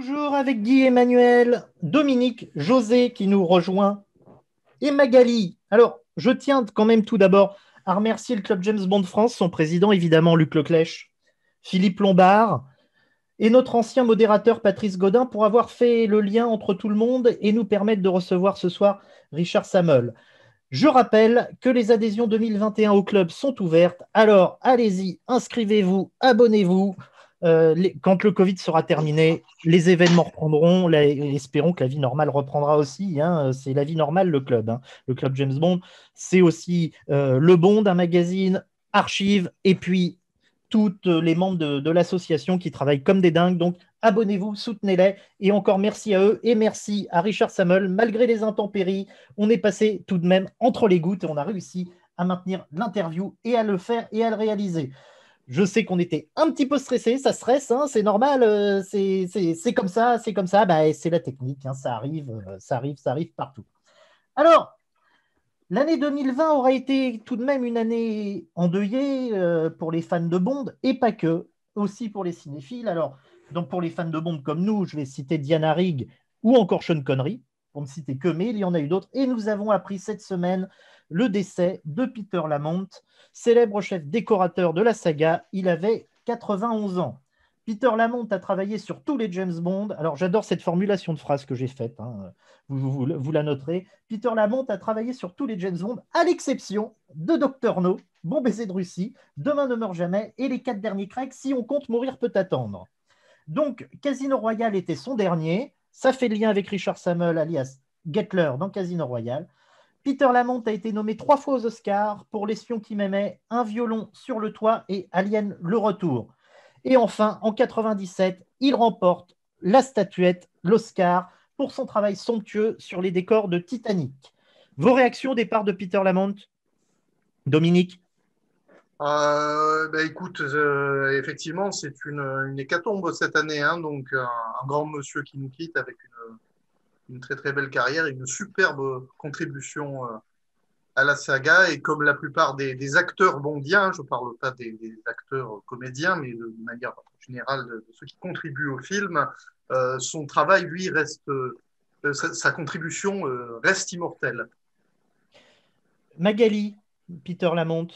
Toujours avec Guy, Emmanuel, Dominique, José qui nous rejoint et Magali. Alors, je tiens quand même tout d'abord à remercier le Club James Bond France, son président évidemment Luc Leclèche, Philippe Lombard et notre ancien modérateur Patrice Godin pour avoir fait le lien entre tout le monde et nous permettre de recevoir ce soir Richard Sammel. Je rappelle que les adhésions 2021 au club sont ouvertes, alors allez-y, inscrivez-vous, abonnez-vous. Quand le Covid sera terminé, les événements reprendront. Espérons que la vie normale reprendra aussi. Hein. C'est la vie normale, le club. Hein. Le club James Bond, c'est aussi le Bond, un magazine, archive, et puis tous les membres de l'association qui travaillent comme des dingues. Donc, abonnez-vous, soutenez-les. Et encore merci à eux et merci à Richard Sammel. Malgré les intempéries, on est passé tout de même entre les gouttes et on a réussi à maintenir l'interview et à le faire et à le réaliser. Je sais qu'on était un petit peu stressé, ça stresse, hein, c'est normal, c'est comme ça, bah, c'est la technique, hein, ça arrive partout. Alors, l'année 2020 aura été tout de même une année endeuillée pour les fans de Bond et pas que, aussi pour les cinéphiles. Alors, donc pour les fans de Bond comme nous, je vais citer Diana Rigg ou encore Sean Connery, pour ne citer que, mais il y en a eu d'autres. Et nous avons appris cette semaine le décès de Peter Lamont, célèbre chef décorateur de la saga. Il avait 91 ans. Peter Lamont a travaillé sur tous les James Bond. Alors, j'adore cette formulation de phrase que j'ai faite. Hein. Vous la noterez. Peter Lamont a travaillé sur tous les James Bond, à l'exception de Dr. No, Bon baiser de Russie, Demain ne meurt jamais et les 4 derniers Craig, Si on compte mourir peut attendre. Donc, Casino Royale était son dernier. Ça fait le lien avec Richard Sammel, alias Gettler, dans Casino Royale. Peter Lamont a été nommé 3 fois aux Oscars pour L'espion qui m'aimait, Un violon sur le toit et Alien le retour. Et enfin, en 97, il remporte la statuette, l'Oscar, pour son travail somptueux sur les décors de Titanic. Vos réactions au départ de Peter Lamont, Dominique? Écoute, effectivement, c'est une hécatombe cette année, hein, donc un grand monsieur qui nous quitte avec une très très belle carrière et une superbe contribution à la saga. Et comme la plupart des acteurs bondiens, je ne parle pas des acteurs comédiens, mais de manière générale de ceux qui contribuent au film, son travail, lui, reste, sa contribution reste immortelle. Magali, Peter Lamont,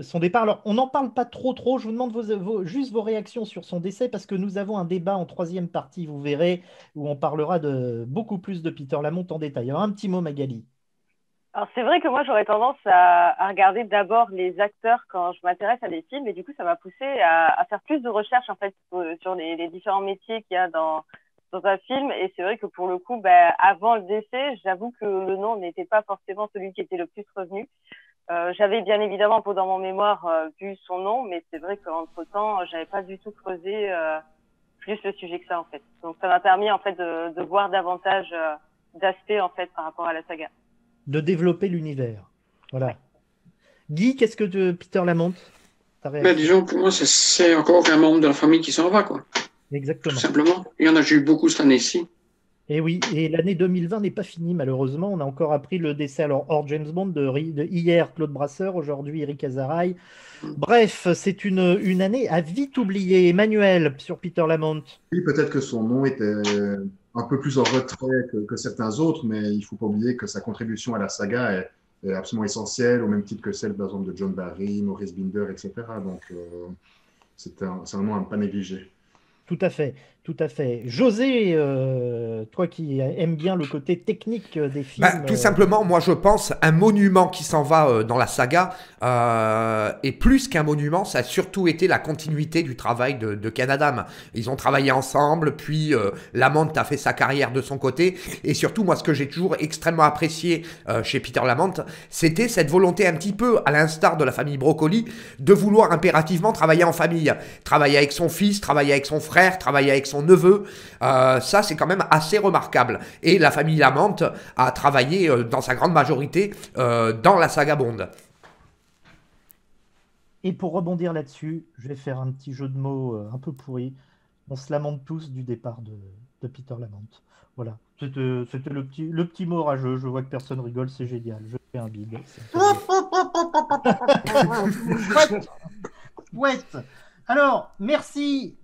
son départ. Alors, on n'en parle pas trop. Je vous demande juste vos réactions sur son décès parce que nous avons un débat en troisième partie, vous verrez, où on parlera de beaucoup plus de Peter Lamont en détail. Alors, un petit mot, Magali. Alors c'est vrai que moi j'aurais tendance à regarder d'abord les acteurs quand je m'intéresse à des films et du coup ça m'a poussé à faire plus de recherches en fait sur les différents métiers qu'il y a dans un film et c'est vrai que pour le coup avant le décès j'avoue que le nom n'était pas forcément celui qui était le plus revenu. J'avais bien évidemment dans mon mémoire vu son nom mais c'est vrai qu'entre temps j'avais pas du tout creusé plus le sujet que ça en fait. Donc ça m'a permis en fait de voir davantage d'aspects en fait par rapport à la saga. De développer l'univers. Voilà. Ouais. Guy, qu'est-ce que Peter Lamont, ta réaction? Disons, pour moi, c'est encore un membre de la famille qui s'en va, quoi. Tout Exactement. simplement. Il y en a eu beaucoup cette année-ci. Et oui, et l'année 2020 n'est pas finie, malheureusement. On a encore appris le décès, alors hors James Bond, de hier Claude Brasseur, aujourd'hui Eric Azaraï. Bref, c'est une année à vite oublier. Emmanuel, sur Peter Lamont. Oui, peut-être que son nom était un peu plus en retrait que certains autres, mais il ne faut pas oublier que sa contribution à la saga est absolument essentielle, au même titre que celle, par exemple, de John Barry, Maurice Binder, etc. Donc, c'est un nom à ne pas négliger. Tout à fait, tout à fait. José, toi qui aimes bien le côté technique des films. Tout simplement, moi je pense un monument qui s'en va dans la saga, et plus qu'un monument, ça a surtout été la continuité du travail de Ken Adam. Ils ont travaillé ensemble, puis Lamont a fait sa carrière de son côté, et surtout moi ce que j'ai toujours extrêmement apprécié chez Peter Lamont, c'était cette volonté un petit peu, à l'instar de la famille Broccoli, de vouloir impérativement travailler en famille, travailler avec son fils, travailler avec son frère, travailler avec son neveu, ça c'est quand même assez remarquable. Et la famille Lamont a travaillé dans sa grande majorité dans la saga Bond. Et pour rebondir là-dessus, je vais faire un petit jeu de mots un peu pourri. On se lamente tous du départ de Peter Lamont. Voilà, c'était le petit mot rageux. Je vois que personne rigole, c'est génial. Je fais un bide. Chouette. Alors, merci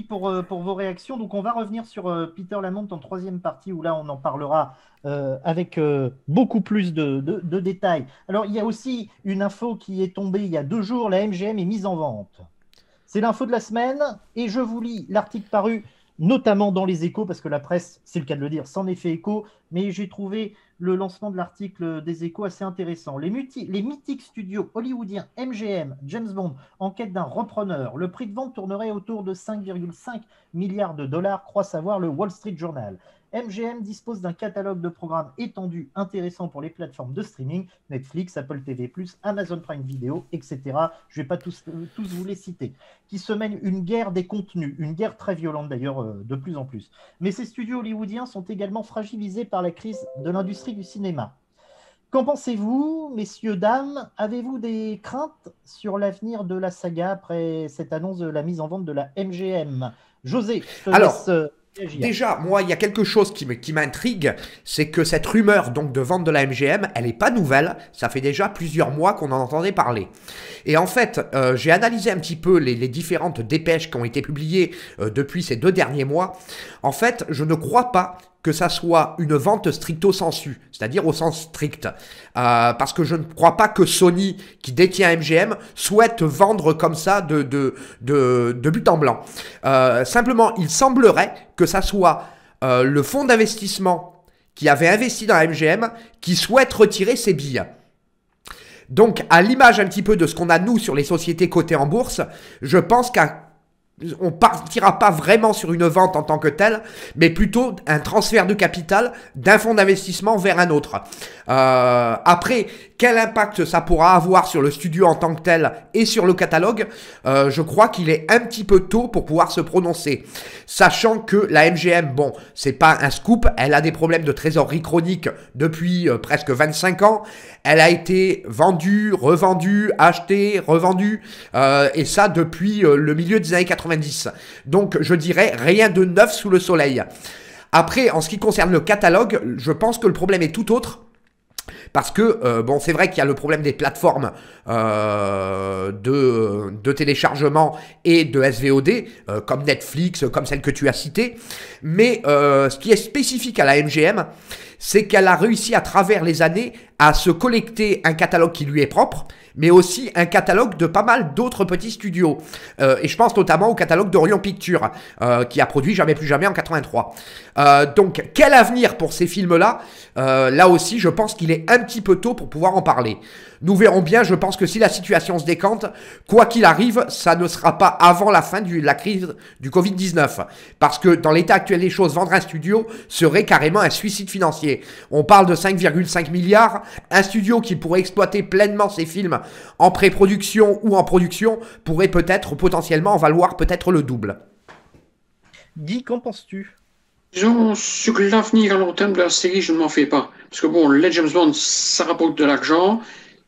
pour vos réactions. Donc, on va revenir sur Peter Lamont en troisième partie, où là, on en parlera avec beaucoup plus de détails. Alors, il y a aussi une info qui est tombée il y a 2 jours. La MGM est mise en vente. C'est l'info de la semaine, et je vous lis l'article paru notamment dans les Échos, parce que la presse, c'est le cas de le dire, s'en est fait écho, mais j'ai trouvé le lancement de l'article des Échos assez intéressant. Les mythiques studios hollywoodiens MGM, James Bond, en quête d'un repreneur. Le prix de vente tournerait autour de 5,5 milliards de dollars, croit savoir le Wall Street Journal. MGM dispose d'un catalogue de programmes étendu, intéressant pour les plateformes de streaming, Netflix, Apple TV+, Amazon Prime Video, etc. Je ne vais pas tous vous les citer, qui se mène une guerre des contenus, une guerre très violente d'ailleurs, de plus en plus. Mais ces studios hollywoodiens sont également fragilisés par la crise de l'industrie du cinéma. Qu'en pensez-vous, messieurs, dames? Avez-vous des craintes sur l'avenir de la saga après cette annonce de la mise en vente de la MGM? José, je te laisse réagir. Déjà, moi, il y a quelque chose qui m'intrigue, c'est que cette rumeur donc de vente de la MGM, elle n'est pas nouvelle, ça fait déjà plusieurs mois qu'on en entendait parler. Et en fait, j'ai analysé un petit peu les différentes dépêches qui ont été publiées depuis ces 2 derniers mois. En fait, je ne crois pas que ça soit une vente stricto sensu, c'est-à-dire au sens strict. Parce que je ne crois pas que Sony, qui détient MGM, souhaite vendre comme ça de but en blanc. Simplement, il semblerait que ça soit le fonds d'investissement qui avait investi dans la MGM qui souhaite retirer ses billes. Donc, à l'image un petit peu de ce qu'on a nous sur les sociétés cotées en bourse, je pense on partira pas vraiment sur une vente en tant que telle, mais plutôt un transfert de capital d'un fonds d'investissement vers un autre. Après, quel impact ça pourra avoir sur le studio en tant que tel et sur le catalogue, je crois qu'il est un petit peu tôt pour pouvoir se prononcer. Sachant que la MGM, bon, c'est pas un scoop, elle a des problèmes de trésorerie chronique depuis presque 25 ans. Elle a été vendue, revendue, achetée, revendue, et ça depuis le milieu des années 90. Donc, je dirais rien de neuf sous le soleil. Après, en ce qui concerne le catalogue, je pense que le problème est tout autre. Parce que, bon, c'est vrai qu'il y a le problème des plateformes de téléchargement et de SVOD, comme Netflix, comme celle que tu as citée. Mais ce qui est spécifique à la MGM, c'est qu'elle a réussi à travers les années à se collecter un catalogue qui lui est propre, mais aussi un catalogue de pas mal d'autres petits studios. Et je pense notamment au catalogue d'Orion Pictures, qui a produit Jamais plus jamais en 83. Donc, quel avenir pour ces films-là? Là aussi, je pense qu'il est un petit peu tôt pour pouvoir en parler. Nous verrons bien, je pense que si la situation se décante, quoi qu'il arrive, ça ne sera pas avant la fin de la crise du Covid-19. Parce que dans l'état actuel des choses, vendre un studio serait carrément un suicide financier. On parle de 5,5 milliards. Un studio qui pourrait exploiter pleinement ses films en pré-production ou en production pourrait peut-être potentiellement en valoir peut-être le double. Guy, qu'en penses-tu? Disons, sur l'avenir à long terme de la série, je ne m'en fais pas. Parce que bon, les James Bond, ça rapporte de l'argent,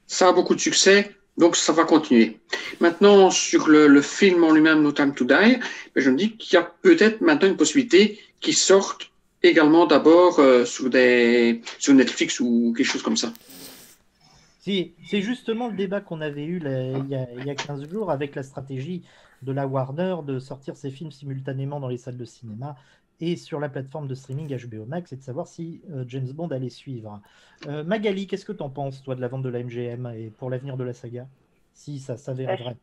ça a beaucoup de succès, donc ça va continuer. Maintenant, sur le film en lui-même, No Time to Die, ben, je me dis qu'il y a peut-être maintenant une possibilité qu'il sorte également d'abord sur Netflix ou quelque chose comme ça. C'est justement le débat qu'on avait eu il y a 15 jours avec la stratégie de la Warner de sortir ses films simultanément dans les salles de cinéma et sur la plateforme de streaming HBO Max, et de savoir si James Bond allait suivre. Magali, qu'est-ce que tu en penses, toi, de la vente de la MGM et pour l'avenir de la saga, si ça s'avérait vrai?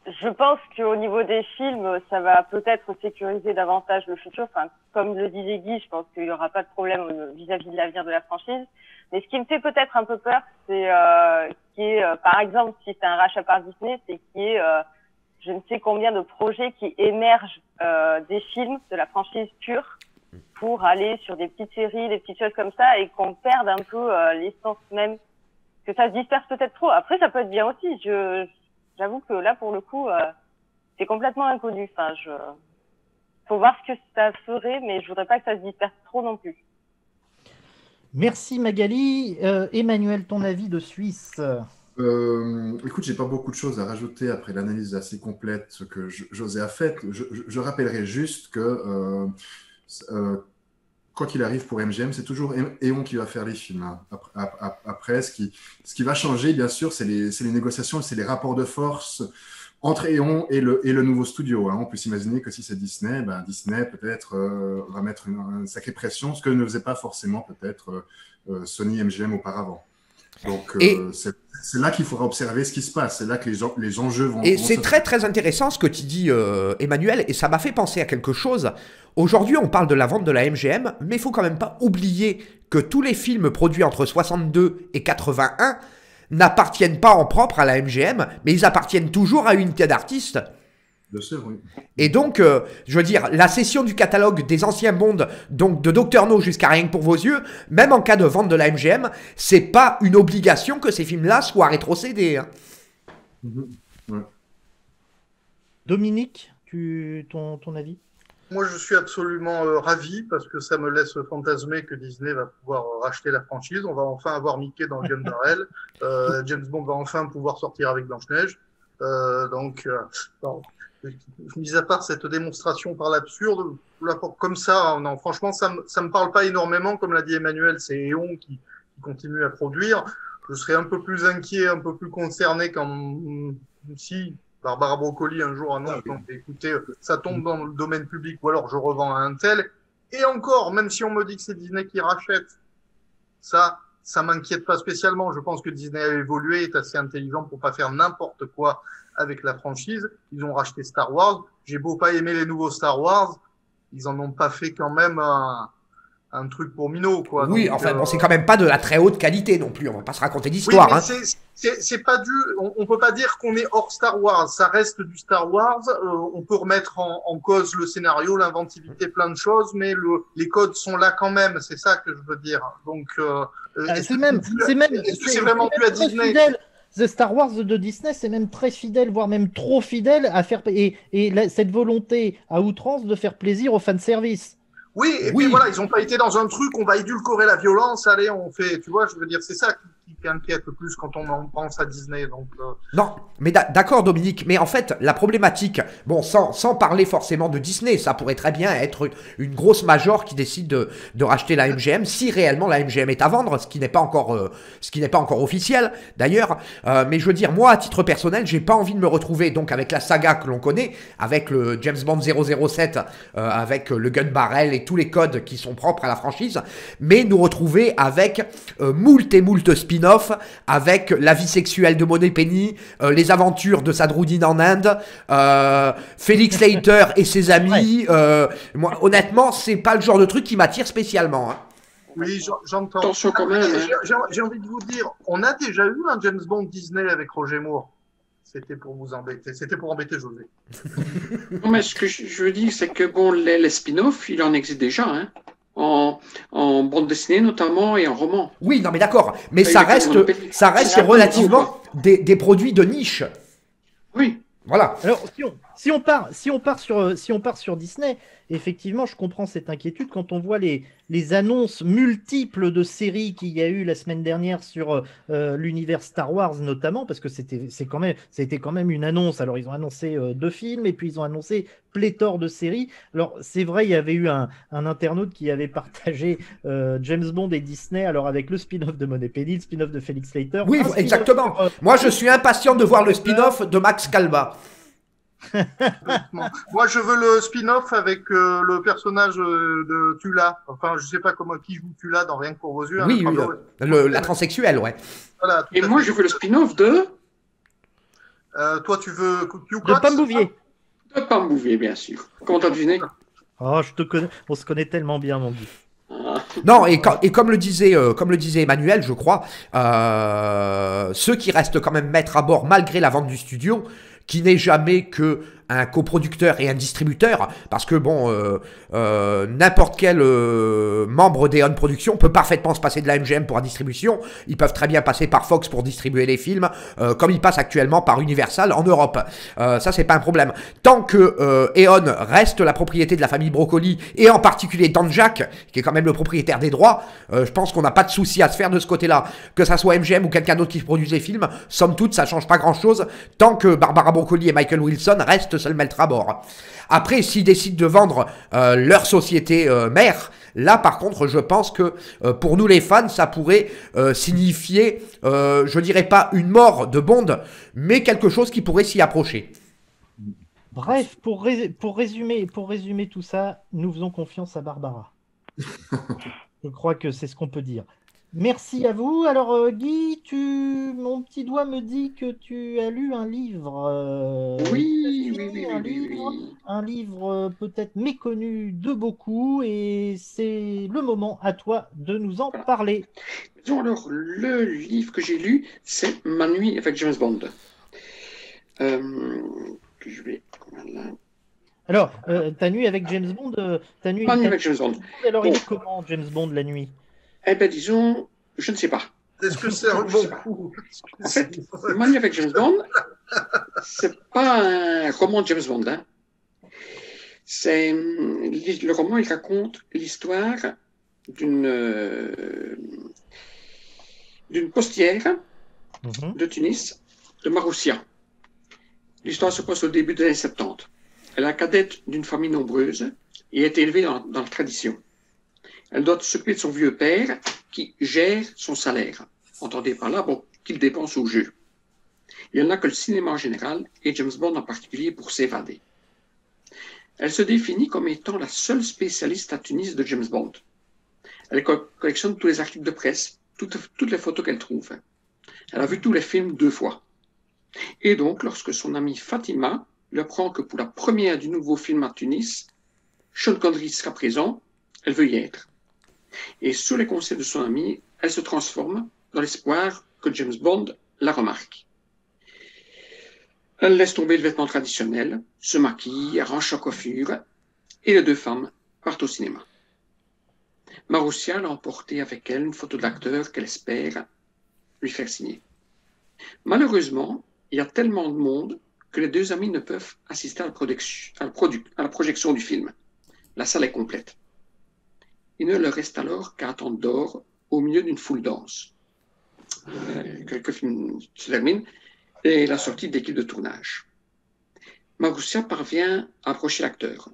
Je pense qu'au niveau des films, ça va peut-être sécuriser davantage le futur. Enfin, comme le disait Guy, je pense qu'il n'y aura pas de problème vis-à-vis de l'avenir de la franchise. Mais ce qui me fait peut-être un peu peur, c'est par exemple, si c'est un rachat par Disney, c'est qu'il y ait je ne sais combien de projets qui émergent des films de la franchise pure pour aller sur des petites séries, des petites choses comme ça, et qu'on perde un peu l'essence même, que ça se disperse peut-être trop. Après, ça peut être bien aussi. J'avoue que là, pour le coup, c'est complètement inconnu. Enfin, faut voir ce que ça ferait, mais je voudrais pas que ça se disperse trop non plus. Merci Magali. Emmanuel, ton avis de Suisse? Écoute, j'ai pas beaucoup de choses à rajouter après l'analyse assez complète que José a faite. Je rappellerai juste que quoi qu'il arrive pour MGM, c'est toujours Eon qui va faire les films. Hein. Après, ce qui va changer, bien sûr, c'est les négociations, c'est les rapports de force entre Eon et le nouveau studio. Hein. On peut s'imaginer que si c'est Disney, Disney peut-être va mettre une sacrée pression, ce que ne faisait pas forcément peut-être Sony MGM auparavant. Donc c'est là qu'il faudra observer ce qui se passe, c'est là que les enjeux vont... Et c'est très très intéressant ce que tu dis Emmanuel, et ça m'a fait penser à quelque chose. Aujourd'hui on parle de la vente de la MGM, mais il faut quand même pas oublier que tous les films produits entre 62 et 81 n'appartiennent pas en propre à la MGM, mais ils appartiennent toujours à Unité d'artistes. Bien sûr, oui. Et donc, je veux dire, la cession du catalogue des anciens Bond, donc de Dr No jusqu'à Rien que pour vos yeux, même en cas de vente de la MGM, c'est pas une obligation que ces films-là soient rétrocédés. Hein. Ouais. Dominique, ton avis? Moi, je suis absolument ravi parce que ça me laisse fantasmer que Disney va pouvoir racheter la franchise. On va enfin avoir Mickey dans Gun Barrel. James Bond va enfin pouvoir sortir avec Blanche-Neige. Mis à part cette démonstration par l'absurde, comme ça, non, franchement, ça me parle pas énormément. Comme l'a dit Emmanuel, c'est Eon qui continue à produire. Je serais un peu plus inquiet, un peu plus concerné quand si Barbara Broccoli un jour annonce, écoutez, ça tombe dans le domaine public ou alors je revends à un tel. Et encore, même si on me dit que c'est Disney qui rachète, ça m'inquiète pas spécialement. Je pense que Disney a évolué, est assez intelligent pour pas faire n'importe quoi avec la franchise. Ils ont racheté Star Wars. J'ai beau pas aimer les nouveaux Star Wars, ils en ont pas fait quand même un truc pour minot, quoi. Oui, donc, enfin bon, c'est quand même pas de la très haute qualité non plus. On va pas se raconter d'histoire. Oui, mais c'est pas on peut pas dire qu'on est hors Star Wars. Ça reste du Star Wars. On peut remettre en cause le scénario, l'inventivité, plein de choses, mais les codes sont là quand même. C'est ça que je veux dire. Donc, c'est vraiment plus à Disney. Fidèle. The Star Wars de Disney, c'est même très fidèle, voire même trop fidèle à faire cette volonté à outrance de faire plaisir aux fanservice. Oui, et puis voilà, ils n'ont pas été dans un truc, on va édulcorer la violence, allez, on fait, tu vois, je veux dire, c'est ça qui inquiète le plus quand on en pense à Disney. Donc, Non, mais d'accord Dominique, mais en fait, la problématique, bon, sans parler forcément de Disney, ça pourrait très bien être une grosse major qui décide de racheter la MGM, si réellement la MGM est à vendre, ce qui n'est pas encore officiel d'ailleurs, mais je veux dire, moi, à titre personnel, j'ai pas envie de me retrouver donc avec la saga que l'on connaît, avec le James Bond 007, avec le Gun Barrel et tous les codes qui sont propres à la franchise, mais nous retrouver avec moult et moult spin-off, avec la vie sexuelle de Moneypenny, les aventures de Sadruddin en Inde, Felix Leiter et ses amis. Moi, honnêtement, c'est pas le genre de truc qui m'attire spécialement. Hein. Oui, j'entends. Attention quand même. J'ai envie de vous dire, on a déjà eu un James Bond Disney avec Roger Moore. C'était pour vous embêter. C'était pour embêter José. Non, mais ce que je veux dire, c'est que bon, les spin-offs, il en existe déjà, hein, en bande dessinée notamment et en roman. Oui, non mais d'accord, mais ça reste relativement des produits de niche. Oui. Voilà. Alors, si on part sur Disney, effectivement, je comprends cette inquiétude quand on voit les annonces multiples de séries qu'il y a eu la semaine dernière sur l'univers Star Wars notamment, parce que c'était quand même une annonce. Alors, ils ont annoncé 2 films et puis ils ont annoncé pléthore de séries. Alors, c'est vrai, il y avait eu un internaute qui avait partagé James Bond et Disney, alors avec le spin-off de Moneypenny, le spin-off de Felix Leiter. Oui, exactement. Moi, je suis impatient de voir le spin-off de Max Calva. Moi, je veux le spin-off avec le personnage de Tula. Enfin, je sais pas qui joue Tula dans Rien que pour vos yeux. Oui, la transsexuelle, ouais. Voilà, et moi, je veux le spin-off de... toi, tu veux de Pam Bouvier. De Pam Bouvier, bien sûr. Comment t'as deviné? Oh, je te connais. On se connaît tellement bien, mon Dieu. Non, et comme le disait Emmanuel, je crois, ceux qui restent quand même maîtres à bord malgré la vente du studio, qui n'est jamais que un coproducteur et un distributeur, parce que bon, n'importe quel membre d'Eon Productions peut parfaitement se passer de la MGM pour la distribution. Ils peuvent très bien passer par Fox pour distribuer les films, comme ils passent actuellement par Universal en Europe. Ça, c'est pas un problème. Tant que Eon reste la propriété de la famille Broccoli, et en particulier Dan Jack, qui est quand même le propriétaire des droits, je pense qu'on n'a pas de souci à se faire de ce côté-là. Que ça soit MGM ou quelqu'un d'autre qui produise les films, somme toute, ça change pas grand-chose, tant que Barbara Broccoli et Michael Wilson restent seul maître à bord. Après, s'ils décident de vendre leur société mère, là par contre je pense que pour nous les fans ça pourrait signifier, je dirais pas une mort de Bond, mais quelque chose qui pourrait s'y approcher. Bref, pour résumer tout ça, nous faisons confiance à Barbara. Je crois que c'est ce qu'on peut dire. Merci à vous. Alors, Guy, mon petit doigt me dit que tu as lu un livre. Oui, Tu as oui, fini oui, un oui, oui, livre, oui. un livre peut-être méconnu de beaucoup, et c'est le moment à toi de nous en Voilà. parler. Disons alors, le livre que j'ai lu, c'est Ma nuit avec James Bond. Je vais. Voilà. Alors, ta nuit avec James Bond, Ma nuit avec James Bond. alors Bon, il est comment, James Bond, la nuit? eh ben disons, je ne sais pas. Est-ce que c'est un Je bon sais pas. coup? En fait, Ma nuit avec James Bond, c'est pas un roman de James Bond. Hein. Le roman, il raconte l'histoire d'une postière de Tunis, de Maroussia. L'histoire se passe au début des années 70. Elle est la cadette d'une famille nombreuse et est élevée dans la tradition. Elle doit s'occuper de son vieux père qui gère son salaire. Entendez par là, bon, qu'il dépense au jeu. Il n'y en a que le cinéma en général et James Bond en particulier pour s'évader. Elle se définit comme étant la seule spécialiste à Tunis de James Bond. Elle collectionne tous les articles de presse, toutes les photos qu'elle trouve. Elle a vu tous les films 2 fois. Et donc, lorsque son amie Fatima lui apprend que pour la première du nouveau film à Tunis, Sean Connery sera présent, elle veut y être. Et sous les conseils de son amie, elle se transforme dans l'espoir que James Bond la remarque. Elle laisse tomber le vêtement traditionnel, se maquille, arrange sa coiffure, et les 2 femmes partent au cinéma. Maroussia l'a emporté avec elle une photo de l'acteur qu'elle espère lui faire signer. Malheureusement, il y a tellement de monde que les 2 amis ne peuvent assister à la projection du film. La salle est complète. Il ne leur reste alors qu'à attendre dehors, au milieu d'une foule dense. Quelques films se terminent et la sortie de l'équipe de tournage. Maroussia parvient à approcher l'acteur.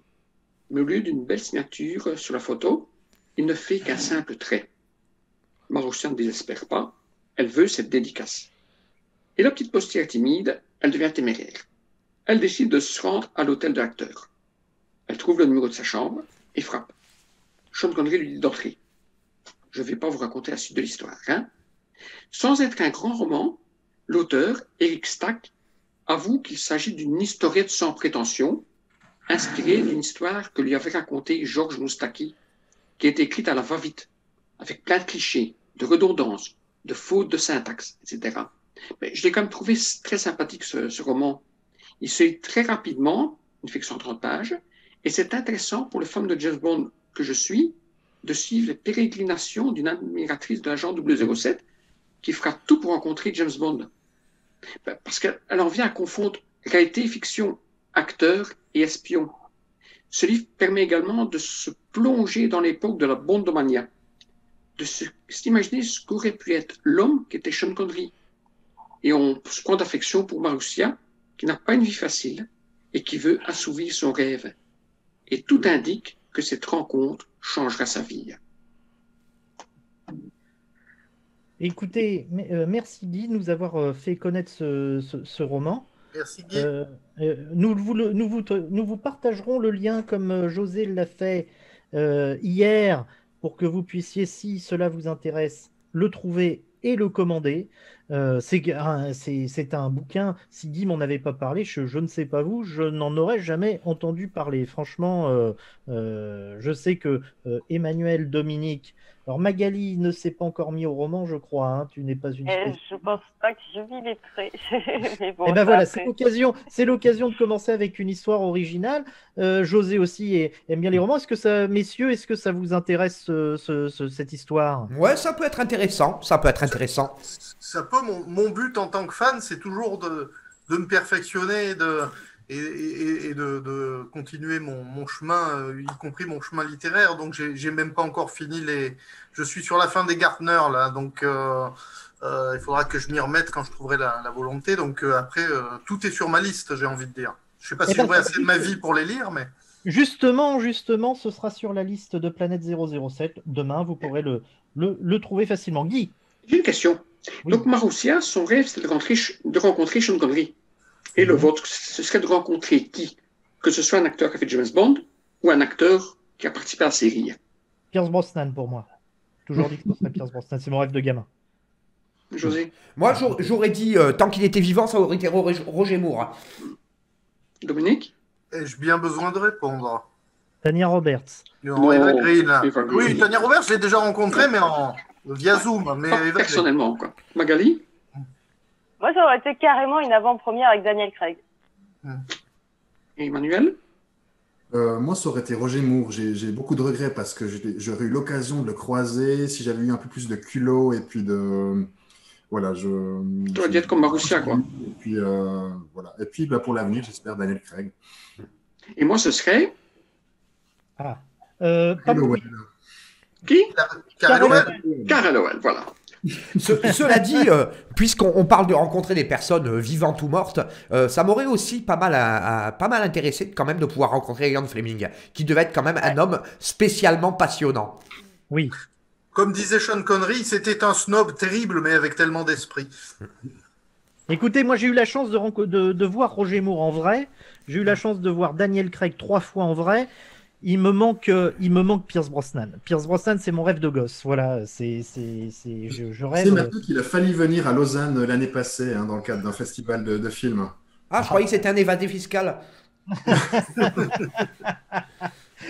Mais au lieu d'une belle signature sur la photo, il ne fait qu'un simple trait. Maroussia ne désespère pas, elle veut cette dédicace. Et la petite postière timide, elle devient téméraire. Elle décide de se rendre à l'hôtel de l'acteur. Elle trouve le numéro de sa chambre et frappe. Sean Connery lui dit d'entrer. Je ne vais pas vous raconter la suite de l'histoire. Hein? Sans être un grand roman, l'auteur, Eric Stack, avoue qu'il s'agit d'une historiette sans prétention, inspirée d'une histoire que lui avait racontée Georges Moustaki, qui est écrite à la va-vite, avec plein de clichés, de redondances, de fautes de syntaxe, etc. Mais je l'ai quand même trouvé très sympathique, ce roman. Il se lit très rapidement, il ne fait que 130 pages, et c'est intéressant pour le fan de James Bond que je suis de suivre les pérégrinations d'une admiratrice de l'agent 007 qui fera tout pour rencontrer James Bond. Parce qu'elle en vient à confondre réalité et fiction, acteur et espion. Ce livre permet également de se plonger dans l'époque de la bondomania, de s'imaginer ce qu'aurait pu être l'homme qui était Sean Connery. Et on se prend d'affection pour Maroussia, qui n'a pas une vie facile et qui veut assouvir son rêve. Et tout indique que cette rencontre changera sa vie. Écoutez, merci Guy de nous avoir fait connaître ce roman. Merci Guy. Nous vous partagerons le lien comme José l'a fait hier pour que vous puissiez, si cela vous intéresse, le trouver et le commander. C'est un bouquin, si Guy m'en avait pas parlé, je ne sais pas vous, je n'en aurais jamais entendu parler. Franchement, je sais que Emmanuel, Dominique, alors Magali ne s'est pas encore mis au roman, je crois, hein, tu n'es pas une spécialiste. Je pense pas que je m'y mettrai. Mais bon, Et ben voilà, après. c'est l'occasion de commencer avec une histoire originale. José aussi aime bien les romans. Messieurs, est-ce que ça vous intéresse cette histoire? Ouais, ça peut être intéressant. Ça peut être intéressant. Ça peut, mon but en tant que fan, c'est toujours de me perfectionner et de continuer mon chemin, y compris mon chemin littéraire. Donc, j'ai même pas encore fini je suis sur la fin des Gartner, là. Donc, il faudra que je m'y remette quand je trouverai la volonté. Donc, après, tout est sur ma liste, j'ai envie de dire. Je sais pas si j'aurai assez de ma vie pour les lire, mais... Justement, ce sera sur la liste de Planète 007. Demain, vous pourrez le trouver facilement. Guy? J'ai une question. Oui. Donc, Maroussia, son rêve, c'est de rencontrer Sean Connery. Et le vôtre, ce serait de rencontrer qui? que ce soit un acteur qui a fait James Bond ou un acteur qui a participé à la série. Pierce Brosnan pour moi. Toujours dit que ce serait Pierce Brosnan, c'est mon rêve de gamin. José? Moi, j'aurais dit, tant qu'il était vivant, ça aurait été Roger Moore. Dominique? Ai-je bien besoin de répondre? Tanya Roberts. Non, Eva Green. Eva Green. Oui, Tanya Roberts, je l'ai déjà rencontrée, mais via Zoom. Mais Pas Eva Green. personnellement, quoi. Magali? Moi, ça aurait été carrément une avant-première avec Daniel Craig. Et Emmanuel? Moi, ça aurait été Roger Moore. J'ai beaucoup de regrets parce que j'aurais eu l'occasion de le croiser si j'avais eu un peu plus de culot et puis de. Voilà, Tu aurais dû être comme Marussia, quoi. Et puis, voilà. Et puis pour l'avenir, j'espère Daniel Craig. Et moi, ce serait Ah. Halloween. qui? Carré Lowell. Cara Lowell, voilà. Cela dit, puisqu'on parle de rencontrer des personnes vivantes ou mortes, ça m'aurait aussi pas mal intéressé quand même de pouvoir rencontrer Ian Fleming, qui devait être quand même un homme spécialement passionnant. Oui. Comme disait Sean Connery, c'était un snob terrible, mais avec tellement d'esprit. Écoutez, moi j'ai eu la chance de voir Roger Moore en vrai. J'ai eu la chance de voir Daniel Craig 3 fois en vrai. Il me manque Pierce Brosnan. Pierce Brosnan, c'est mon rêve de gosse. Voilà, je rêve. C'est maintenant qu'il a fallu venir à Lausanne l'année passée, dans le cadre d'un festival de films. Ah, je croyais que c'était un évadé fiscal.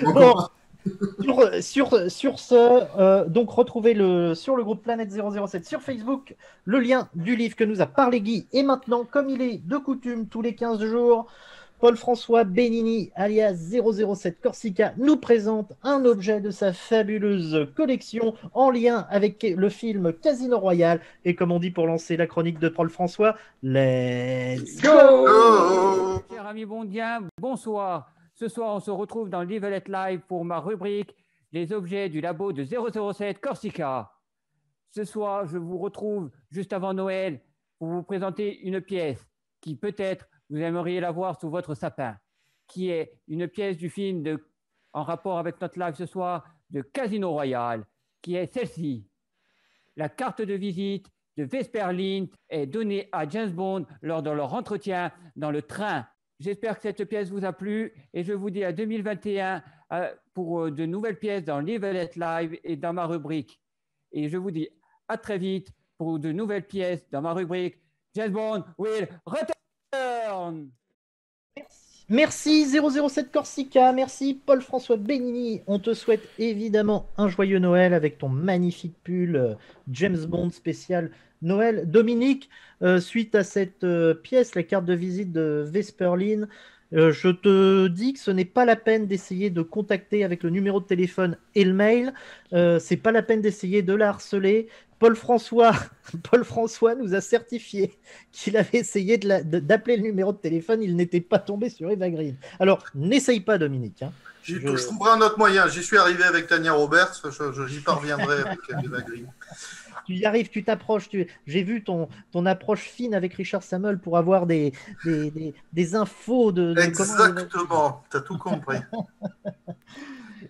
Bon, sur ce, donc retrouvez sur le groupe Planète 007 sur Facebook le lien du livre que nous a parlé Guy. Et maintenant, comme il est de coutume, tous les 15 jours, Paul-François Benigni, alias 007 Corsica, nous présente un objet de sa fabuleuse collection en lien avec le film Casino Royale. Et comme on dit pour lancer la chronique de Paul-François, let's go! Oh Chers amis bondiens, bonsoir. Ce soir, on se retrouve dans Livelet Live pour ma rubrique Les objets du labo de 007 Corsica. Ce soir, je vous retrouve juste avant Noël pour vous présenter une pièce qui peut-être vous aimeriez la voir sous votre sapin, qui est une pièce du film en rapport avec notre live ce soir de Casino Royale, qui est celle-ci. La carte de visite de Vesperlin est donnée à James Bond lors de leur entretien dans le train. J'espère que cette pièce vous a plu et je vous dis à 2021 pour de nouvelles pièces dans Livelet Live et dans ma rubrique. Et je vous dis à très vite pour de nouvelles pièces dans ma rubrique James Bond will return. Merci 007 Corsica, merci Paul-François Benigni. On te souhaite évidemment un joyeux Noël avec ton magnifique pull James Bond spécial Noël. Dominique, suite à cette pièce, la carte de visite de Vesperlin, je te dis que ce n'est pas la peine d'essayer de contacter avec le numéro de téléphone et le mail. C'est pas la peine d'essayer de la harceler. Paul-François nous a certifié qu'il avait essayé d'appeler le numéro de téléphone, il n'était pas tombé sur Eva Green. Alors, n'essaye pas, Dominique. Hein. Je trouverai un autre moyen. J'y suis arrivé avec Tanya Roberts, j'y parviendrai avec Eva Green. Tu y arrives, tu t'approches. J'ai vu ton approche fine avec Richard Samuel pour avoir des infos de Exactement, tu as tout compris.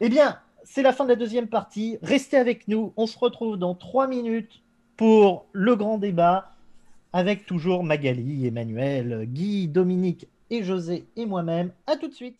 Eh bien, c'est la fin de la deuxième partie. Restez avec nous. On se retrouve dans 3 minutes pour le grand débat avec toujours Magali, Emmanuel, Guy, Dominique et José et moi-même. À tout de suite.